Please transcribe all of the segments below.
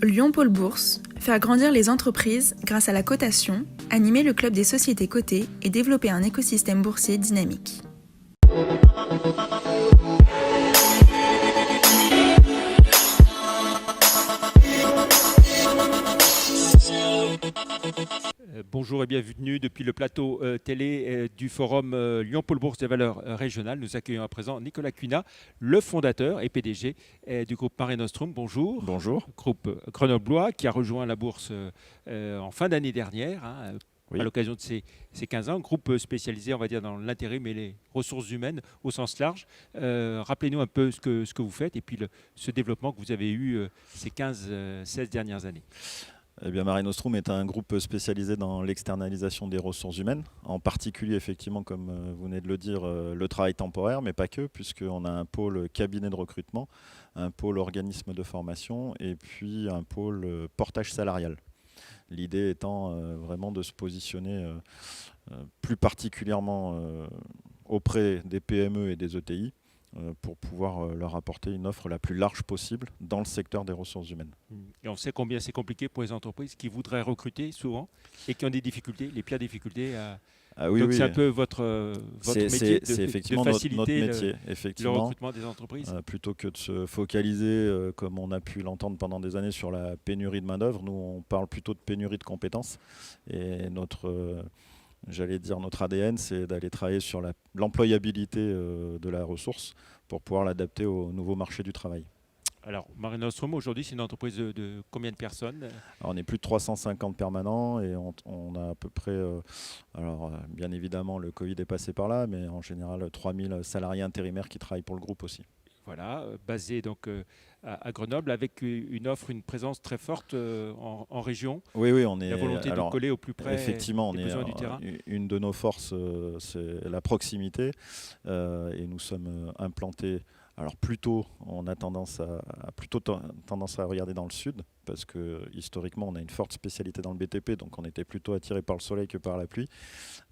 Lyon Pôle Bourse, faire grandir les entreprises grâce à la cotation, animer le club des sociétés cotées et développer un écosystème boursier dynamique. Bonjour et bienvenue depuis le plateau télé du forum Lyon Pôle Bourse des valeurs régionales. Nous accueillons à présent Nicolas Cunat, le fondateur et PDG du groupe Mare Nostrum. Bonjour. Bonjour. Groupe grenoblois qui a rejoint la bourse en fin d'année dernière, à l'occasion de ses 15 ans. Groupe spécialisé, on va dire, dans l'intérim et les ressources humaines au sens large. Rappelez-nous un peu ce que vous faites et puis ce développement que vous avez eu ces 15-16 dernières années. Eh bien, Mare Nostrum est un groupe spécialisé dans l'externalisation des ressources humaines, en particulier, effectivement, comme vous venez de le dire, le travail temporaire, mais pas que, puisqu'on a un pôle cabinet de recrutement, un pôle organisme de formation et puis un pôle portage salarial. L'idée étant vraiment de se positionner plus particulièrement auprès des PME et des ETI, pour pouvoir leur apporter une offre la plus large possible dans le secteur des ressources humaines. Et on sait combien c'est compliqué pour les entreprises qui voudraient recruter souvent et qui ont des difficultés, les pires difficultés à... Donc c'est un peu votre métier de faciliter notre métier, le recrutement des entreprises. Plutôt que de se focaliser, comme on a pu l'entendre pendant des années, sur la pénurie de main-d'œuvre, nous on parle plutôt de pénurie de compétences. Et notre ADN, c'est d'aller travailler sur l'employabilité de la ressource pour pouvoir l'adapter au nouveau marché du travail. Alors, Mare Nostrum, aujourd'hui, c'est une entreprise de combien de personnes ? Alors, on est plus de 350 permanents et on a à peu près, bien évidemment, le Covid est passé par là, mais en général, 3000 salariés intérimaires qui travaillent pour le groupe aussi. Voilà, basé donc à Grenoble, avec une offre, une présence très forte en région. Oui, on est. La volonté de coller au plus près des besoins du terrain. Une de nos forces, c'est la proximité, et nous sommes implantés. Alors plutôt, on a tendance à regarder dans le sud, parce que historiquement, on a une forte spécialité dans le BTP, donc on était plutôt attiré par le soleil que par la pluie.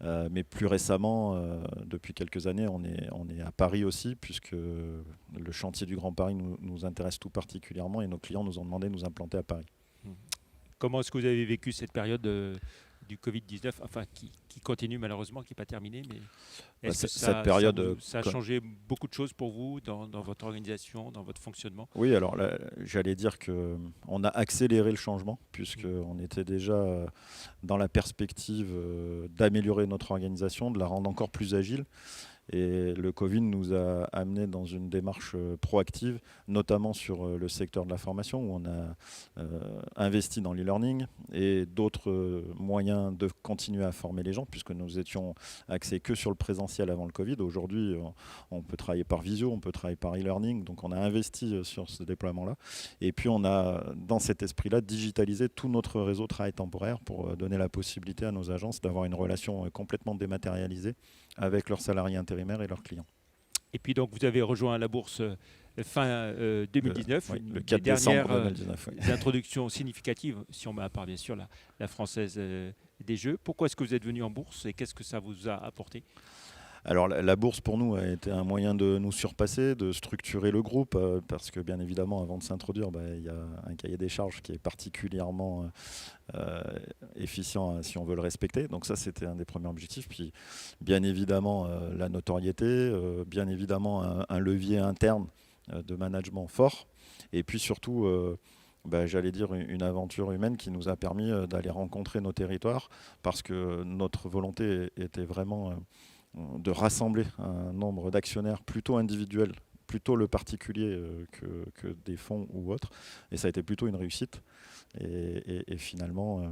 Mais plus récemment, depuis quelques années, on est à Paris aussi, puisque le chantier du Grand Paris nous intéresse tout particulièrement et nos clients nous ont demandé de nous implanter à Paris. Comment est-ce que vous avez vécu cette période du Covid-19, enfin qui continue malheureusement, qui n'est pas terminée, mais est-ce que ça a changé beaucoup de choses pour vous dans votre organisation, dans votre fonctionnement ? Oui, alors là, j'allais dire qu'on a accéléré le changement, puisqu'on était déjà dans la perspective d'améliorer notre organisation, de la rendre encore plus agile. Et le Covid nous a amené dans une démarche proactive, notamment sur le secteur de la formation, où on a investi dans l'e-learning et d'autres moyens de continuer à former les gens, puisque nous étions axés que sur le présentiel avant le Covid. Aujourd'hui, on peut travailler par visio, on peut travailler par e-learning, donc on a investi sur ce déploiement-là. Et puis on a, dans cet esprit-là, digitalisé tout notre réseau de travail temporaire pour donner la possibilité à nos agences d'avoir une relation complètement dématérialisée avec leurs salariés intérimaires et leurs clients. Et puis donc vous avez rejoint la bourse fin 2019, le 4 décembre 2019. Des introductions significatives, si on met à part bien sûr la Française des Jeux. Pourquoi est-ce que vous êtes venu en bourse et qu'est-ce que ça vous a apporté ? Alors la bourse pour nous a été un moyen de nous surpasser, de structurer le groupe, parce que bien évidemment avant de s'introduire, il y a un cahier des charges qui est particulièrement efficient si on veut le respecter. Donc ça c'était un des premiers objectifs. Puis bien évidemment la notoriété, bien évidemment un levier interne de management fort, et puis surtout j'allais dire une aventure humaine qui nous a permis d'aller rencontrer nos territoires, parce que notre volonté était vraiment de rassembler un nombre d'actionnaires plutôt individuels, plutôt le particulier que des fonds ou autres. Et ça a été plutôt une réussite. Et finalement,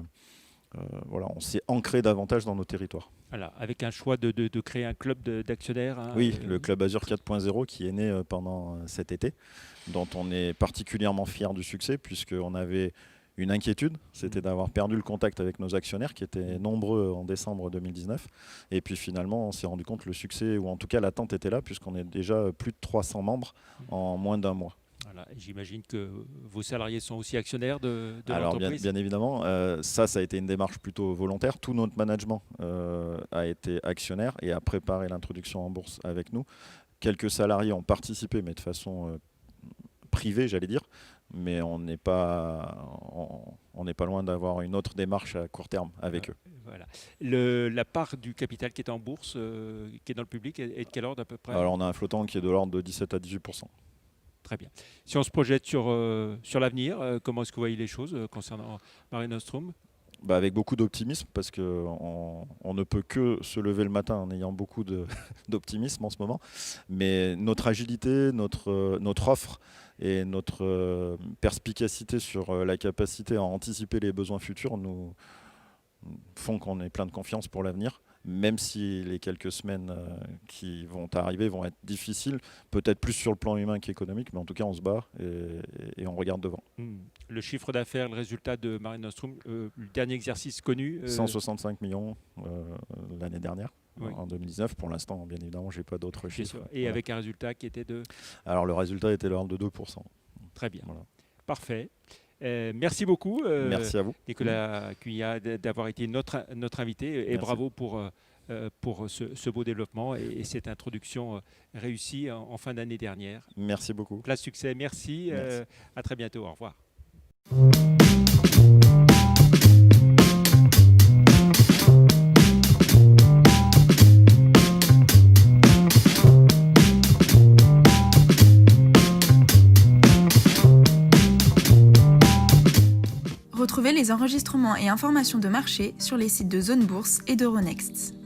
on s'est ancré davantage dans nos territoires. Voilà, avec un choix de créer un club d'actionnaires. Oui, le Club Azur 4.0 qui est né pendant cet été, dont on est particulièrement fiers du succès, puisqu'on avait une inquiétude, c'était d'avoir perdu le contact avec nos actionnaires qui étaient nombreux en décembre 2019. Et puis finalement, on s'est rendu compte que le succès, ou en tout cas l'attente était là, puisqu'on est déjà plus de 300 membres en moins d'un mois. Voilà, j'imagine que vos salariés sont aussi actionnaires de l'entreprise. Bien évidemment, ça a été une démarche plutôt volontaire. Tout notre management a été actionnaire et a préparé l'introduction en bourse avec nous. Quelques salariés ont participé, mais de façon privée, j'allais dire. mais on n'est pas loin d'avoir une autre démarche à court terme avec eux. Voilà. La part du capital qui est en bourse, qui est dans le public, est de quel ordre à peu près? Alors on a un flottant qui est de l'ordre de 17 à 18%. Très bien. Si on se projette sur l'avenir, comment est-ce que vous voyez les choses concernant Mare Nostrum? Avec beaucoup d'optimisme, parce qu'on ne peut que se lever le matin en ayant beaucoup d'optimisme en ce moment. Mais notre agilité, notre offre et notre perspicacité sur la capacité à anticiper les besoins futurs nous font qu'on est plein de confiance pour l'avenir, même si les quelques semaines qui vont arriver vont être difficiles, peut-être plus sur le plan humain qu'économique, mais en tout cas on se bat et on regarde devant. Le chiffre d'affaires, le résultat de Mare Nostrum, le dernier exercice connu 165 millions l'année dernière, oui. En 2019. Pour l'instant, bien évidemment, je n'ai pas d'autres chiffres. Et voilà. Avec un résultat qui était de... Alors le résultat était de l'ordre de 2%. Très bien, voilà. Parfait. Merci beaucoup, merci à vous, Nicolas Cunha, d'avoir été notre invité. Et merci. Bravo pour ce beau développement et cette introduction réussie en fin d'année dernière. Merci beaucoup. Plein de succès. Merci. À très bientôt. Au revoir. Retrouvez les enregistrements et informations de marché sur les sites de Zone Bourse et d'Euronext.